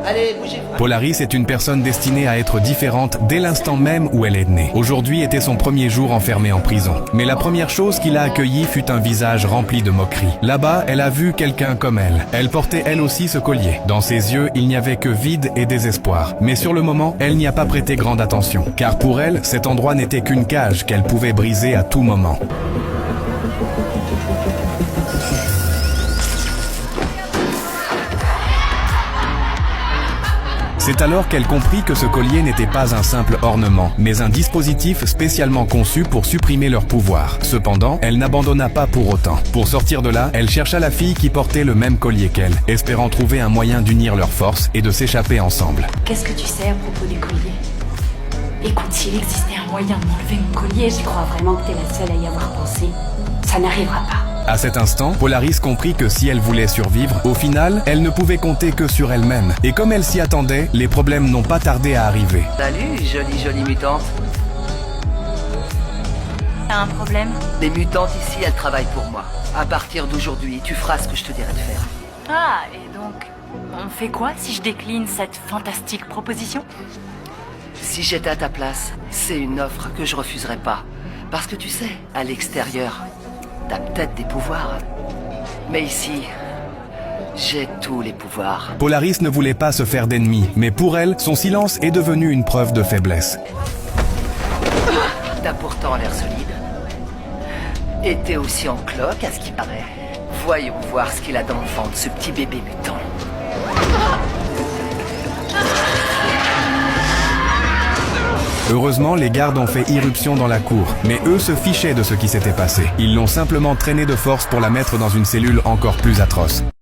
Allez, bougez-vous. Polaris est une personne destinée à être différente dès l'instant même où elle est née. Aujourd'hui était son premier jour enfermée en prison. Mais la première chose qui l'a accueillie fut un visage rempli de moquerie. Là-bas, elle a vu quelqu'un comme elle. Elle portait elle aussi ce collier. Dans ses yeux, il n'y avait que vide et désespoir. Mais sur le moment, elle n'y a pas prêté grande attention. Car pour elle, cet endroit n'était qu'une cage qu'elle pouvait briser à tout moment. C'est alors qu'elle comprit que ce collier n'était pas un simple ornement, mais un dispositif spécialement conçu pour supprimer leur pouvoir. Cependant, elle n'abandonna pas pour autant. Pour sortir de là, elle chercha la fille qui portait le même collier qu'elle, espérant trouver un moyen d'unir leurs forces et de s'échapper ensemble. Qu'est-ce que tu sais à propos des colliers? Écoute, s'il existait un moyen de m'enlever mon collier, Je crois vraiment que t'es la seule à y avoir pensé. Ça n'arrivera pas. À cet instant, Polaris comprit que si elle voulait survivre, au final, elle ne pouvait compter que sur elle-même. Et comme elle s'y attendait, les problèmes n'ont pas tardé à arriver. Salut, jolie mutante. t'as un problème? Les mutantes ici, elles travaillent pour moi. À partir d'aujourd'hui, tu feras ce que je te dirai de faire. Ah, et donc, on fait quoi si je décline cette fantastique proposition? Si j'étais à ta place, c'est une offre que je refuserais pas. Parce que tu sais, à l'extérieur, t'as peut-être des pouvoirs. Mais ici, j'ai tous les pouvoirs. Polaris ne voulait pas se faire d'ennemis, mais pour elle, son silence est devenu une preuve de faiblesse. T'as pourtant l'air solide. Et t'es aussi en cloque, à ce qui paraît. Voyons voir ce qu'il a dans le ventre, ce petit bébé mutant. Heureusement, les gardes ont fait irruption dans la cour, mais eux se fichaient de ce qui s'était passé. Ils l'ont simplement traînée de force pour la mettre dans une cellule encore plus atroce.